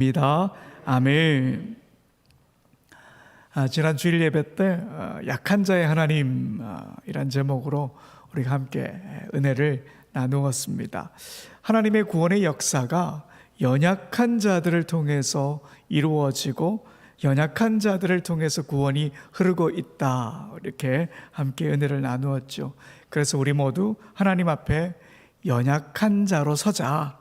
입니다. 아멘. 지난 주일 예배 때 약한 자의 하나님 이란 제목으로 우리가 함께 은혜를 나누었습니다. 하나님의 구원의 역사가 연약한 자들을 통해서 이루어지고 연약한 자들을 통해서 구원이 흐르고 있다, 이렇게 함께 은혜를 나누었죠. 그래서 우리 모두 하나님 앞에 연약한 자로 서자,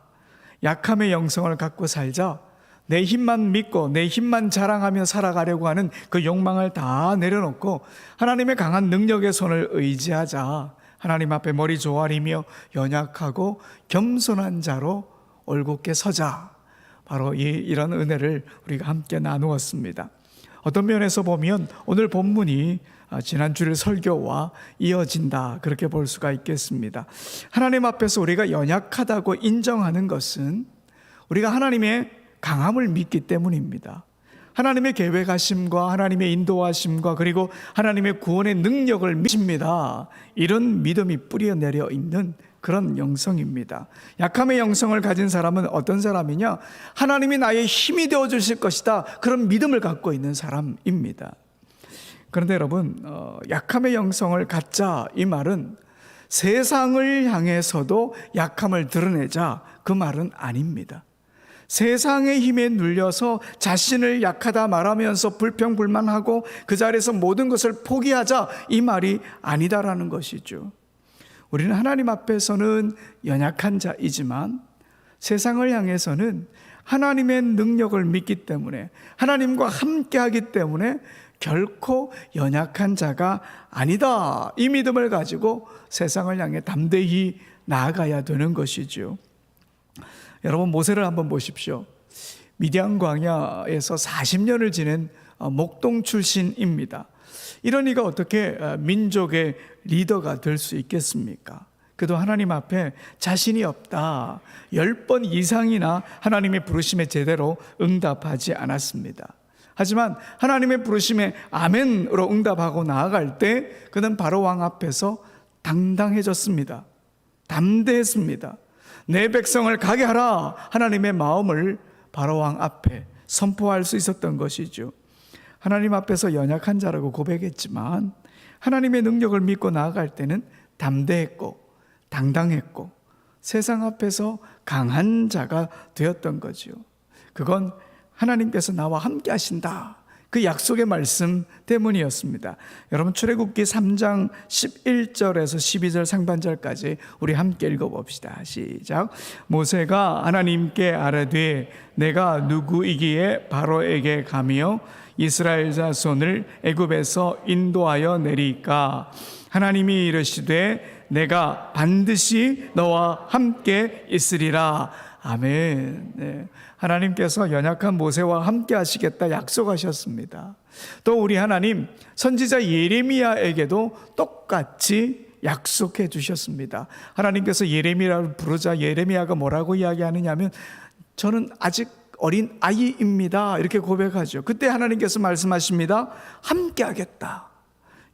약함의 영성을 갖고 살자, 내 힘만 믿고 내 힘만 자랑하며 살아가려고 하는 그 욕망을 다 내려놓고 하나님의 강한 능력의 손을 의지하자. 하나님 앞에 머리 조아리며 연약하고 겸손한 자로 올곧게 서자. 바로 이런 은혜를 우리가 함께 나누었습니다. 어떤 면에서 보면 오늘 본문이 지난 주일 설교와 이어진다, 그렇게 볼 수가 있겠습니다. 하나님 앞에서 우리가 연약하다고 인정하는 것은 우리가 하나님의 강함을 믿기 때문입니다. 하나님의 계획하심과 하나님의 인도하심과 그리고 하나님의 구원의 능력을 믿습니다. 이런 믿음이 뿌려내려 있는 그런 영성입니다. 약함의 영성을 가진 사람은 어떤 사람이냐? 하나님이 나의 힘이 되어 주실 것이다, 그런 믿음을 갖고 있는 사람입니다. 그런데 여러분, 약함의 영성을 갖자, 이 말은 세상을 향해서도 약함을 드러내자, 그 말은 아닙니다. 세상의 힘에 눌려서 자신을 약하다 말하면서 불평불만하고 그 자리에서 모든 것을 포기하자, 이 말이 아니다라는 것이죠. 우리는 하나님 앞에서는 연약한 자이지만 세상을 향해서는 하나님의 능력을 믿기 때문에, 하나님과 함께하기 때문에 결코 연약한 자가 아니다, 이 믿음을 가지고 세상을 향해 담대히 나아가야 되는 것이죠. 여러분, 모세를 한번 보십시오. 미디안 광야에서 40년을 지낸 목동 출신입니다. 이런 이가 어떻게 민족의 리더가 될 수 있겠습니까? 그도 하나님 앞에 자신이 없다, 10번 이상이나 하나님의 부르심에 제대로 응답하지 않았습니다. 하지만 하나님의 부르심에 아멘으로 응답하고 나아갈 때 그는 바로 왕 앞에서 당당해졌습니다. 담대했습니다. 내 백성을 가게 하라, 하나님의 마음을 바로 왕 앞에 선포할 수 있었던 것이죠. 하나님 앞에서 연약한 자라고 고백했지만 하나님의 능력을 믿고 나아갈 때는 담대했고 당당했고 세상 앞에서 강한 자가 되었던 거죠. 그건 하나님께서 나와 함께 하신다, 그 약속의 말씀 때문이었습니다. 여러분, 출애굽기 3장 11절에서 12절 상반절까지 우리 함께 읽어봅시다. 시작. 모세가 하나님께 아뢰되 내가 누구이기에 바로에게 가며 이스라엘 자손을 애굽에서 인도하여 내리까? 하나님이 이르시되 내가 반드시 너와 함께 있으리라. 아멘. 네. 하나님께서 연약한 모세와 함께 하시겠다 약속하셨습니다. 또 우리 하나님 선지자 예레미야에게도 똑같이 약속해 주셨습니다. 하나님께서 예레미야를 부르자 예레미야가 뭐라고 이야기하느냐면 저는 아직 어린 아이입니다, 이렇게 고백하죠. 그때 하나님께서 말씀하십니다. 함께 하겠다.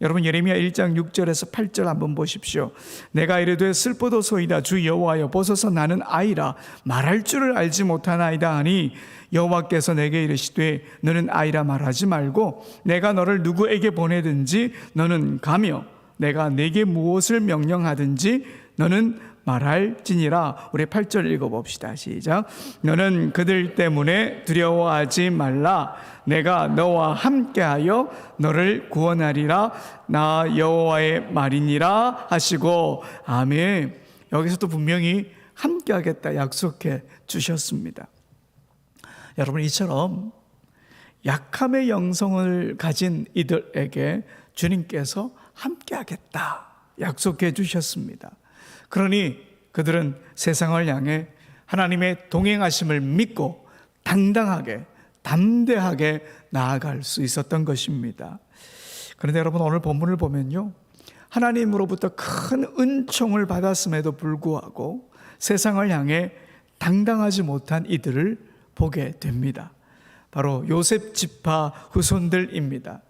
여러분, 예레미야 1장 6절에서 8절 한번 보십시오. 내가 이르되 슬프도소이다, 주 여호와여 보소서 나는 아이라 말할 줄을 알지 못하나이다 하니 여호와께서 내게 이르시되 너는 아이라 말하지 말고 내가 너를 누구에게 보내든지 너는 가며 내가 내게 무엇을 명령하든지 너는 말할지니라. 우리 8절 읽어봅시다. 시작. 너는 그들 때문에 두려워하지 말라. 내가 너와 함께하여 너를 구원하리라. 나 여호와의 말이니라 하시고. 아멘. 여기서도 분명히 함께하겠다 약속해 주셨습니다. 여러분, 이처럼 약함의 영성을 가진 이들에게 주님께서 함께하겠다 약속해 주셨습니다. 그러니 그들은 세상을 향해 하나님의 동행하심을 믿고 당당하게 담대하게 나아갈 수 있었던 것입니다. 그런데 여러분, 오늘 본문을 보면요, 하나님으로부터 큰 은총을 받았음에도 불구하고 세상을 향해 당당하지 못한 이들을 보게 됩니다. 바로 요셉 지파 후손들입니다.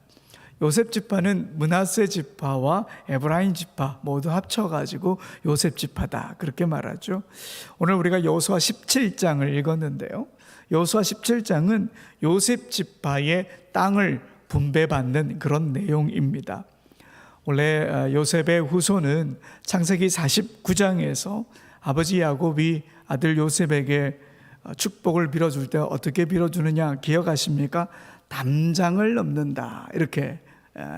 요셉 지파는 므낫세 지파와 에브라임 지파 모두 합쳐가지고 요셉 지파다, 그렇게 말하죠. 오늘 우리가 여호수아 17장을 읽었는데요, 여호수아 17장은 요셉 지파의 땅을 분배받는 그런 내용입니다. 원래 요셉의 후손은 창세기 49장에서 아버지 야곱이 아들 요셉에게 축복을 빌어줄 때 어떻게 빌어주느냐 기억하십니까? 담장을 넘는다, 이렇게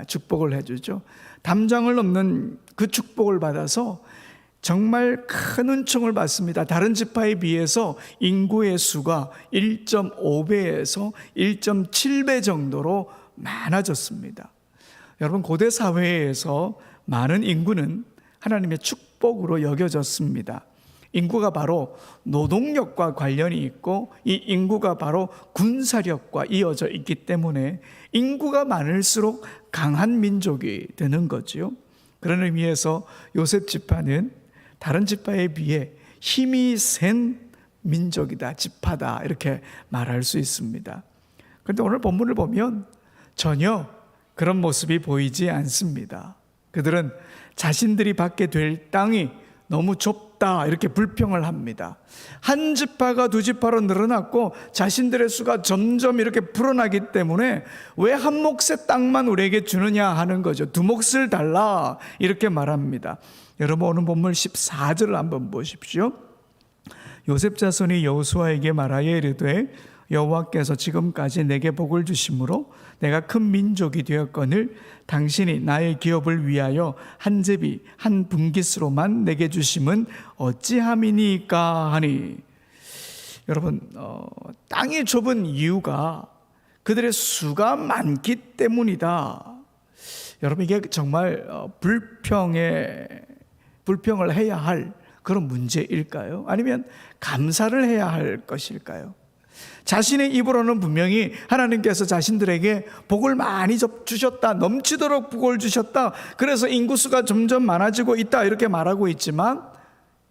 축복을 해주죠. 담장을 넘는 그 축복을 받아서 정말 큰 은총을 받습니다. 다른 지파에 비해서 인구의 수가 1.5배에서 1.7배 정도로 많아졌습니다. 여러분, 고대 사회에서 많은 인구는 하나님의 축복으로 여겨졌습니다. 인구가 바로 노동력과 관련이 있고 이 인구가 바로 군사력과 이어져 있기 때문에 인구가 많을수록 강한 민족이 되는 거죠. 그런 의미에서 요셉 지파는 다른 지파에 비해 힘이 센 민족이다, 지파다, 이렇게 말할 수 있습니다. 그런데 오늘 본문을 보면 전혀 그런 모습이 보이지 않습니다. 그들은 자신들이 받게 될 땅이 너무 좁다, 이렇게 불평을 합니다. 한 지파가 두 지파로 늘어났고 자신들의 수가 점점 이렇게 불어나기 때문에 왜 한 몫의 땅만 우리에게 주느냐 하는 거죠. 두 몫을 달라, 이렇게 말합니다. 여러분, 오늘 본문 14절을 한번 보십시오. 요셉 자손이 여호수아에게 말하여 이르되 여호와께서 지금까지 내게 복을 주심으로 내가 큰 민족이 되었거늘 당신이 나의 기업을 위하여 한 제비 한 분깃으로만 내게 주심은 어찌함이니까 하니. 여러분, 땅이 좁은 이유가 그들의 수가 많기 때문이다. 여러분, 이게 정말 불평을 해야 할 그런 문제일까요? 아니면 감사를 해야 할 것일까요? 자신의 입으로는 분명히 하나님께서 자신들에게 복을 많이 주셨다, 넘치도록 복을 주셨다, 그래서 인구수가 점점 많아지고 있다, 이렇게 말하고 있지만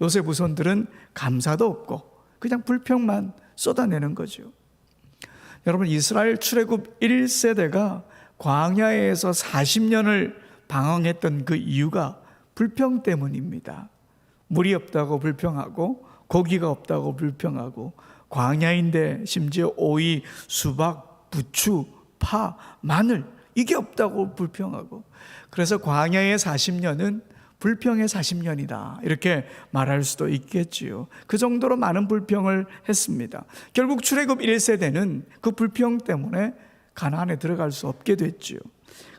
요셉 후손들은 감사도 없고 그냥 불평만 쏟아내는 거죠. 여러분, 이스라엘 출애굽 1세대가 광야에서 40년을 방황했던 그 이유가 불평 때문입니다. 물이 없다고 불평하고 고기가 없다고 불평하고 광야인데 심지어 오이, 수박, 부추, 파, 마늘 이게 없다고 불평하고, 그래서 광야의 40년은 불평의 40년이다, 이렇게 말할 수도 있겠지요. 그 정도로 많은 불평을 했습니다. 결국 출애굽 1세대는 그 불평 때문에 가나안에 들어갈 수 없게 됐지요.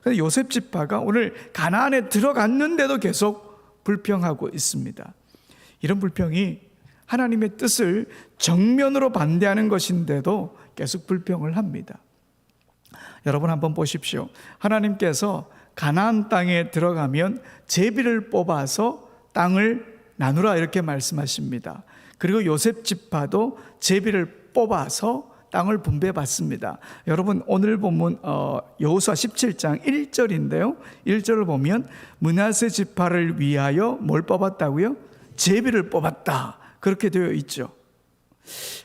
그래서 요셉 지파가 오늘 가나안에 들어갔는데도 계속 불평하고 있습니다. 이런 불평이 하나님의 뜻을 정면으로 반대하는 것인데도 계속 불평을 합니다. 여러분, 한번 보십시오. 하나님께서 가나안 땅에 들어가면 제비를 뽑아서 땅을 나누라, 이렇게 말씀하십니다. 그리고 요셉 지파도 제비를 뽑아서 땅을 분배받습니다. 여러분, 오늘 본문 여호수아 17장 1절인데요. 1절을 보면 므낫세 지파를 위하여 뭘 뽑았다고요? 제비를 뽑았다, 그렇게 되어 있죠.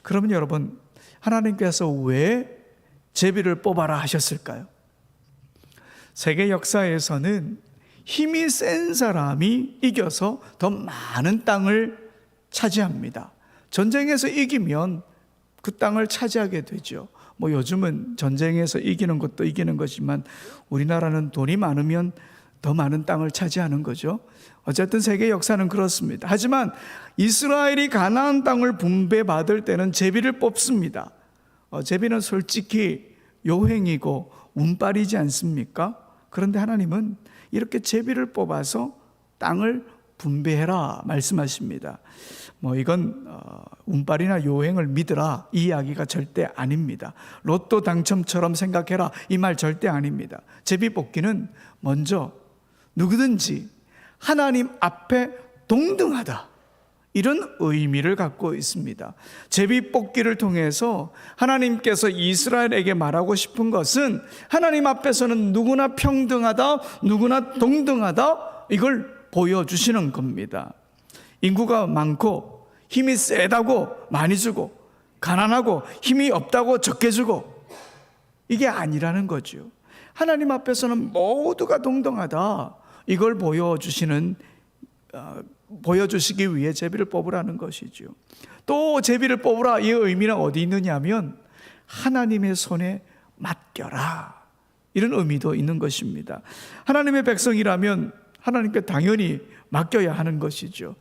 그러면 여러분, 하나님께서 왜 제비를 뽑아라 하셨을까요? 세계 역사에서는 힘이 센 사람이 이겨서 더 많은 땅을 차지합니다. 전쟁에서 이기면 그 땅을 차지하게 되죠. 요즘은 전쟁에서 이기는 것도 이기는 거지만 우리나라는 돈이 많으면 더 많은 땅을 차지하는 거죠. 어쨌든 세계 역사는 그렇습니다. 하지만 이스라엘이 가나안 땅을 분배받을 때는 제비를 뽑습니다. 제비는 솔직히 요행이고 운빨이지 않습니까? 그런데 하나님은 이렇게 제비를 뽑아서 땅을 분배해라 말씀하십니다. 이건 운빨이나 요행을 믿으라, 이 이야기가 절대 아닙니다. 로또 당첨처럼 생각해라, 이 말 절대 아닙니다. 제비 뽑기는 먼저 누구든지 하나님 앞에 동등하다, 이런 의미를 갖고 있습니다. 제비 뽑기를 통해서 하나님께서 이스라엘에게 말하고 싶은 것은 하나님 앞에서는 누구나 평등하다, 누구나 동등하다, 이걸 보여주시는 겁니다. 인구가 많고 힘이 세다고 많이 주고 가난하고 힘이 없다고 적게 주고, 이게 아니라는 거죠. 하나님 앞에서는 모두가 동등하다, 이걸 보여주시는 보여주시기 위해 제비를 뽑으라는 것이죠. 또 제비를 뽑으라, 이 의미는 어디 있느냐면 하나님의 손에 맡겨라, 이런 의미도 있는 것입니다. 하나님의 백성이라면 하나님께 당연히 맡겨야 하는 것이죠.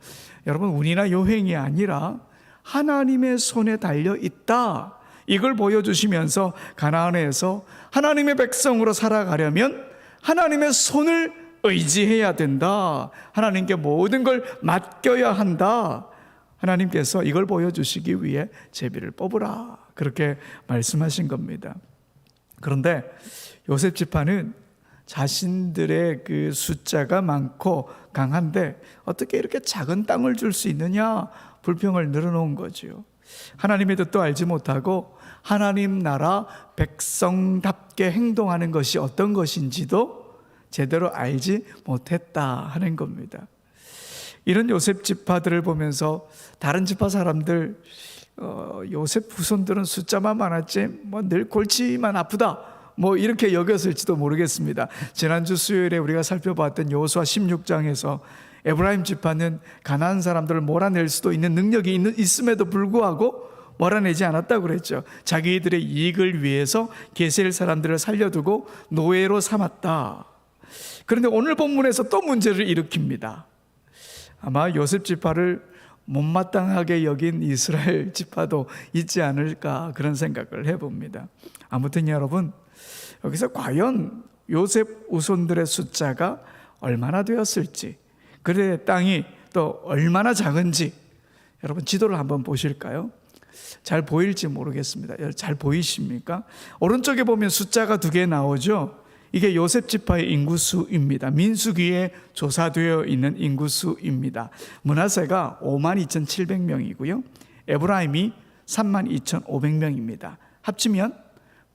여러분, 운이나 요행이 아니라 하나님의 손에 달려 있다, 이걸 보여주시면서 가나안에서 하나님의 백성으로 살아가려면 하나님의 손을 의지해야 된다, 하나님께 모든 걸 맡겨야 한다, 하나님께서 이걸 보여주시기 위해 제비를 뽑으라, 그렇게 말씀하신 겁니다. 그런데 요셉 지파는 자신들의 그 숫자가 많고 강한데 어떻게 이렇게 작은 땅을 줄 수 있느냐, 불평을 늘어놓은 거죠. 하나님의 뜻도 알지 못하고 하나님 나라 백성답게 행동하는 것이 어떤 것인지도 제대로 알지 못했다 하는 겁니다. 이런 요셉 지파들을 보면서 다른 지파 사람들, 요셉 후손들은 숫자만 많았지 늘 골치만 아프다, 이렇게 여겼을지도 모르겠습니다. 지난주 수요일에 우리가 살펴봤던 여호수아 16장에서 에브라임 지파는 가나안 사람들을 몰아낼 수도 있는 능력이 있음에도 불구하고 몰아내지 않았다고 그랬죠. 자기들의 이익을 위해서 게셀 사람들을 살려두고 노예로 삼았다. 그런데 오늘 본문에서 또 문제를 일으킵니다. 아마 요셉 지파를 못마땅하게 여긴 이스라엘 지파도 있지 않을까, 그런 생각을 해봅니다. 아무튼 여러분, 여기서 과연 요셉 후손들의 숫자가 얼마나 되었을지, 그들의 땅이 또 얼마나 작은지 여러분 지도를 한번 보실까요? 잘 보일지 모르겠습니다. 잘 보이십니까? 오른쪽에 보면 숫자가 2개 나오죠. 이게 요셉 지파의 인구수입니다. 민수기에 조사되어 있는 인구수입니다. 므낫세가 52,700명이고요. 에브라임이 32,500명입니다. 합치면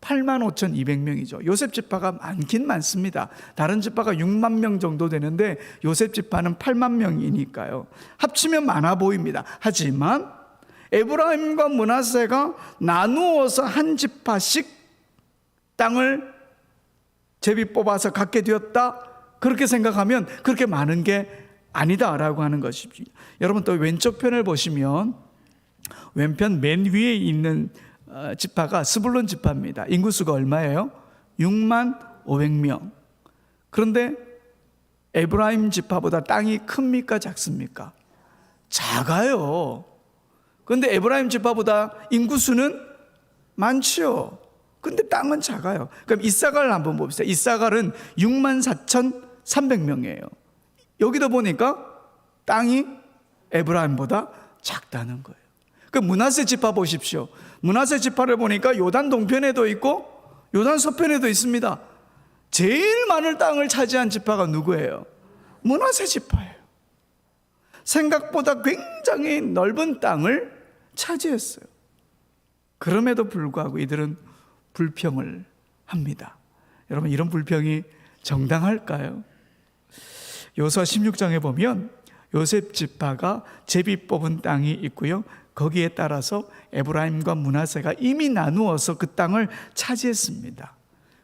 85,200명이죠. 요셉 지파가 많긴 많습니다. 다른 지파가 6만 명 정도 되는데 요셉 지파는 8만 명이니까요. 합치면 많아 보입니다. 하지만 에브라임과 므낫세가 나누어서 한 지파씩 땅을 제비 뽑아서 갖게 되었다, 그렇게 생각하면 그렇게 많은 게 아니다라고 하는 것이죠. 여러분, 또 왼쪽 편을 보시면 왼편 맨 위에 있는 지파가 스불론 지파입니다. 인구수가 얼마예요? 6만 500명. 그런데 에브라임 지파보다 땅이 큽니까 작습니까? 작아요. 그런데 에브라임 지파보다 인구수는 많지요. 근데 땅은 작아요. 그럼 이사갈을 한번 봅시다. 이사갈은 64,300명이에요. 여기도 보니까 땅이 에브라임보다 작다는 거예요. 그 므낫세 지파 보십시오. 므낫세 지파를 보니까 요단 동편에도 있고 요단 서편에도 있습니다. 제일 많은 땅을 차지한 지파가 누구예요? 므낫세 지파예요. 생각보다 굉장히 넓은 땅을 차지했어요. 그럼에도 불구하고 이들은 불평을 합니다. 여러분, 이런 불평이 정당할까요? 여호수아 16장에 보면 요셉 지파가 제비 뽑은 땅이 있고요. 거기에 따라서 에브라임과 므낫세가 이미 나누어서 그 땅을 차지했습니다.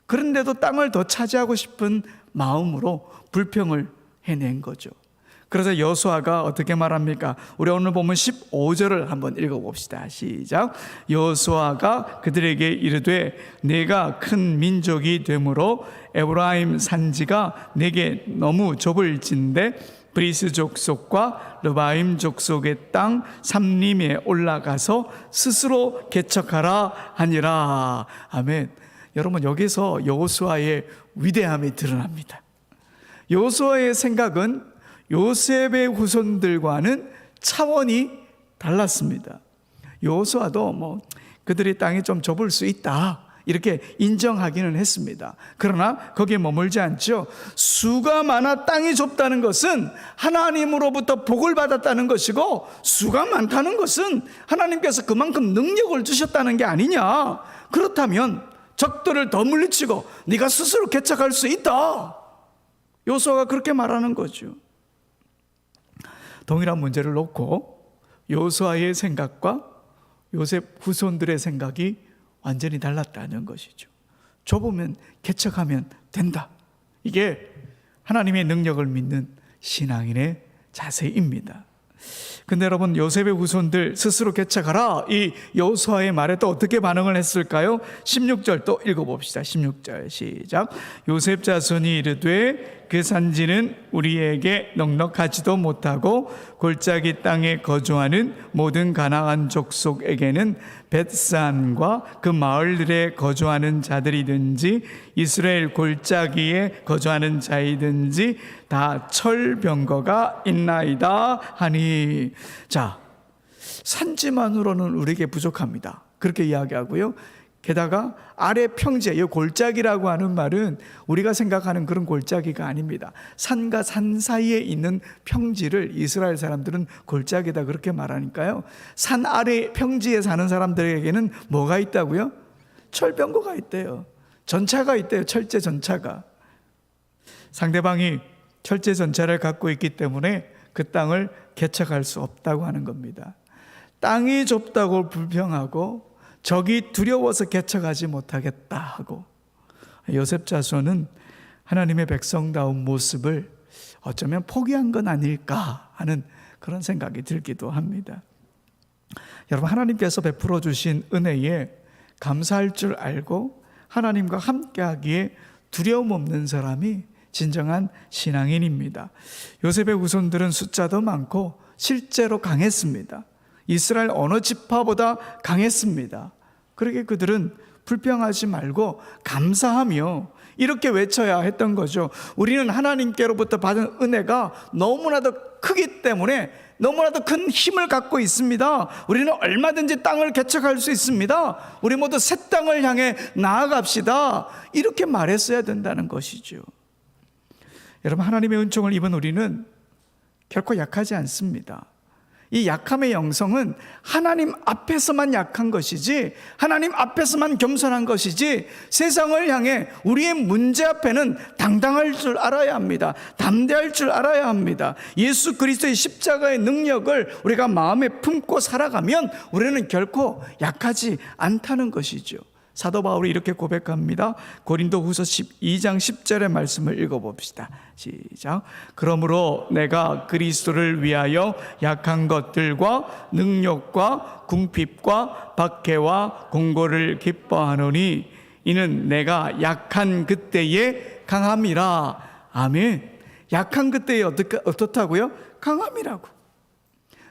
그런데도 땅을 더 차지하고 싶은 마음으로 불평을 해낸 거죠. 그래서 여호수아가 어떻게 말합니까? 우리 오늘 보면 15절을 한번 읽어봅시다. 시작. 여호수아가 그들에게 이르되 내가 큰 민족이 되므로 에브라임 산지가 내게 너무 좁을진데 브리스 족속과 르바임 족속의 땅 삼림에 올라가서 스스로 개척하라 하니라. 아멘. 여러분, 여기서 여호수아의 위대함이 드러납니다. 여호수아의 생각은 요셉의 후손들과는 차원이 달랐습니다. 여호수아도 그들의 땅이 좀 좁을 수 있다, 이렇게 인정하기는 했습니다. 그러나 거기에 머물지 않죠. 수가 많아 땅이 좁다는 것은 하나님으로부터 복을 받았다는 것이고, 수가 많다는 것은 하나님께서 그만큼 능력을 주셨다는 게 아니냐. 그렇다면 적들을 더 물리치고 네가 스스로 개척할 수 있다. 여호수아가 그렇게 말하는 거죠. 동일한 문제를 놓고 여호수아의 생각과 요셉 후손들의 생각이 완전히 달랐다는 것이죠. 좁으면 개척하면 된다. 이게 하나님의 능력을 믿는 신앙인의 자세입니다. 근데 여러분, 요셉의 후손들 스스로 개척하라, 이 여호수아의 말에 또 어떻게 반응을 했을까요? 16절 또 읽어봅시다. 16절 시작. 요셉 자손이 이르되 그 산지는 우리에게 넉넉하지도 못하고 골짜기 땅에 거주하는 모든 가나안 족속에게는 벳산과 그 마을들에 거주하는 자들이든지 이스라엘 골짜기에 거주하는 자이든지 다 철병거가 있나이다 하니. 자, 산지만으로는 우리에게 부족합니다, 그렇게 이야기하고요. 게다가 아래 평지에, 이 골짜기라고 하는 말은 우리가 생각하는 그런 골짜기가 아닙니다. 산과 산 사이에 있는 평지를 이스라엘 사람들은 골짜기다 그렇게 말하니까요. 산 아래 평지에 사는 사람들에게는 뭐가 있다고요? 철병거가 있대요. 전차가 있대요. 철제 전차가. 상대방이 철제 전차를 갖고 있기 때문에 그 땅을 개척할 수 없다고 하는 겁니다. 땅이 좁다고 불평하고 적이 두려워서 개척하지 못하겠다 하고, 요셉 자손은 하나님의 백성다운 모습을 어쩌면 포기한 건 아닐까 하는 그런 생각이 들기도 합니다. 여러분, 하나님께서 베풀어 주신 은혜에 감사할 줄 알고 하나님과 함께하기에 두려움 없는 사람이 진정한 신앙인입니다. 요셉의 후손들은 숫자도 많고 실제로 강했습니다. 이스라엘 어느 지파보다 강했습니다. 그러게 그들은 불평하지 말고 감사하며 이렇게 외쳐야 했던 거죠. 우리는 하나님께로부터 받은 은혜가 너무나도 크기 때문에 너무나도 큰 힘을 갖고 있습니다. 우리는 얼마든지 땅을 개척할 수 있습니다. 우리 모두 새 땅을 향해 나아갑시다, 이렇게 말했어야 된다는 것이죠. 여러분, 하나님의 은총을 입은 우리는 결코 약하지 않습니다. 이 약함의 영성은 하나님 앞에서만 약한 것이지, 하나님 앞에서만 겸손한 것이지, 세상을 향해 우리의 문제 앞에는 당당할 줄 알아야 합니다. 담대할 줄 알아야 합니다. 예수 그리스도의 십자가의 능력을 우리가 마음에 품고 살아가면 우리는 결코 약하지 않다는 것이죠. 사도 바울이 이렇게 고백합니다. 고린도후서 12장 10절의 말씀을 읽어봅시다. 시작. 그러므로 내가 그리스도를 위하여 약한 것들과 능력과 궁핍과 박해와 공고를 기뻐하노니 이는 내가 약한 그때에 강함이라. 아멘. 약한 그때에 어떻다고요? 강함이라고.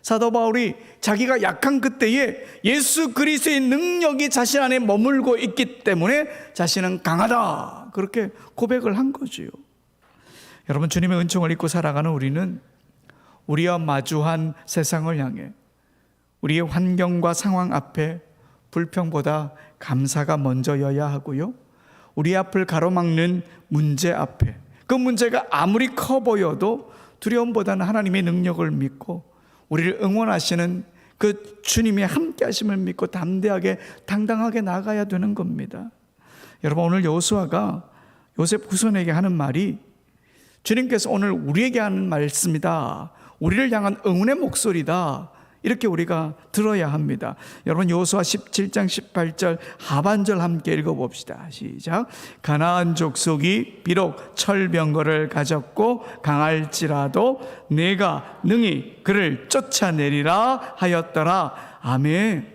사도 바울이 자기가 약한 그때에 예수 그리스도의 능력이 자신 안에 머물고 있기 때문에 자신은 강하다, 그렇게 고백을 한 거지요. 여러분, 주님의 은총을 입고 살아가는 우리는 우리와 마주한 세상을 향해 우리의 환경과 상황 앞에 불평보다 감사가 먼저여야 하고요, 우리 앞을 가로막는 문제 앞에 그 문제가 아무리 커 보여도 두려움보다는 하나님의 능력을 믿고 우리를 응원하시는 그 주님의 함께 하심을 믿고 담대하게 당당하게 나가야 되는 겁니다. 여러분, 오늘 여호수아가 요셉 후손에게 하는 말이 주님께서 오늘 우리에게 하는 말씀이다, 우리를 향한 응원의 목소리다, 이렇게 우리가 들어야 합니다. 여러분, 여호수아 17장 18절 하반절 함께 읽어봅시다. 시작. 가나안 족속이 비록 철병거를 가졌고 강할지라도 내가 능히 그를 쫓아내리라 하였더라. 아멘.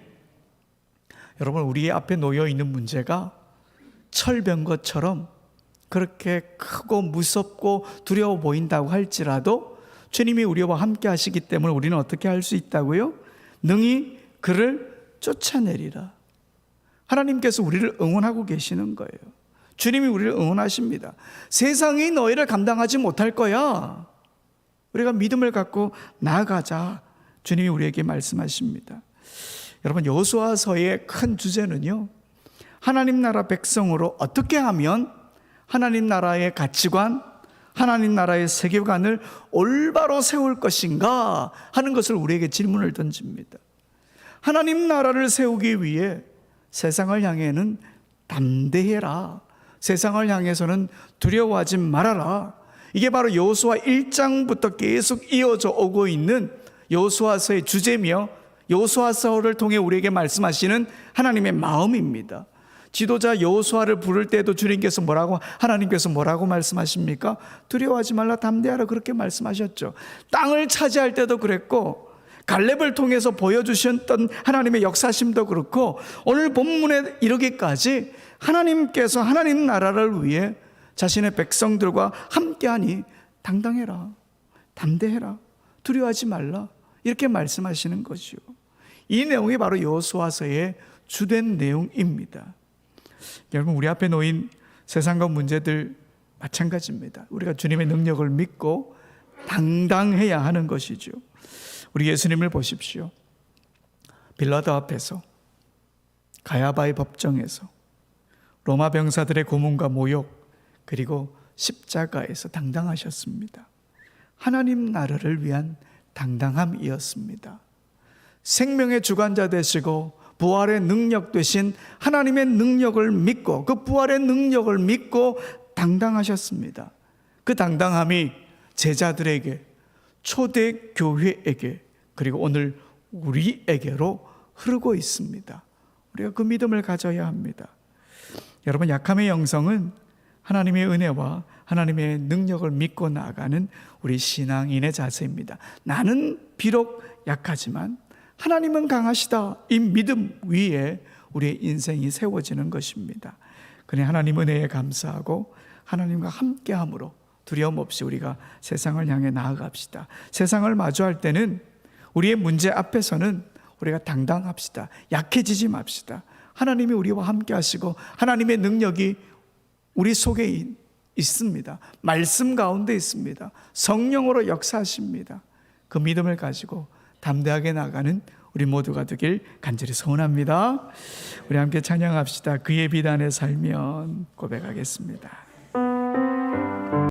여러분, 우리 앞에 놓여 있는 문제가 철병거처럼 그렇게 크고 무섭고 두려워 보인다고 할지라도 주님이 우리와 함께 하시기 때문에 우리는 어떻게 할 수 있다고요? 능히 그를 쫓아내리라. 하나님께서 우리를 응원하고 계시는 거예요. 주님이 우리를 응원하십니다. 세상이 너희를 감당하지 못할 거야. 우리가 믿음을 갖고 나아가자, 주님이 우리에게 말씀하십니다. 여러분, 여호수아서의 큰 주제는요, 하나님 나라 백성으로 어떻게 하면 하나님 나라의 가치관, 하나님 나라의 세계관을 올바로 세울 것인가 하는 것을 우리에게 질문을 던집니다. 하나님 나라를 세우기 위해 세상을 향해는 담대해라, 세상을 향해서는 두려워하지 말아라. 이게 바로 여호수아 1장부터 계속 이어져 오고 있는 여호수아서의 주제며 여호수아서를 통해 우리에게 말씀하시는 하나님의 마음입니다. 지도자 여호수아를 부를 때도 주님께서 하나님께서 뭐라고 말씀하십니까? 두려워하지 말라, 담대하라, 그렇게 말씀하셨죠. 땅을 차지할 때도 그랬고, 갈렙을 통해서 보여주셨던 하나님의 역사심도 그렇고, 오늘 본문에 이르기까지 하나님께서 하나님 나라를 위해 자신의 백성들과 함께하니 당당해라, 담대해라, 두려워하지 말라, 이렇게 말씀하시는 거죠. 이 내용이 바로 여호수아서의 주된 내용입니다. 여러분, 우리 앞에 놓인 세상과 문제들 마찬가지입니다. 우리가 주님의 능력을 믿고 당당해야 하는 것이죠. 우리 예수님을 보십시오. 빌라도 앞에서, 가야바의 법정에서, 로마 병사들의 고문과 모욕, 그리고 십자가에서 당당하셨습니다. 하나님 나라를 위한 당당함이었습니다. 생명의 주관자 되시고 부활의 능력 되신 하나님의 능력을 믿고, 그 부활의 능력을 믿고 당당하셨습니다. 그 당당함이 제자들에게, 초대 교회에게, 그리고 오늘 우리에게로 흐르고 있습니다. 우리가 그 믿음을 가져야 합니다. 여러분, 약함의 영성은 하나님의 은혜와 하나님의 능력을 믿고 나아가는 우리 신앙인의 자세입니다. 나는 비록 약하지만 하나님은 강하시다, 이 믿음 위에 우리의 인생이 세워지는 것입니다. 그래, 하나님 은혜에 감사하고 하나님과 함께함으로 두려움 없이 우리가 세상을 향해 나아갑시다. 세상을 마주할 때는 우리의 문제 앞에서는 우리가 당당합시다. 약해지지 맙시다. 하나님이 우리와 함께 하시고 하나님의 능력이 우리 속에 있습니다. 말씀 가운데 있습니다. 성령으로 역사하십니다. 그 믿음을 가지고 담대하게 나가는 우리 모두가 되길 간절히 소원합니다. 우리 함께 찬양합시다. 그의 비단에 살면 고백하겠습니다.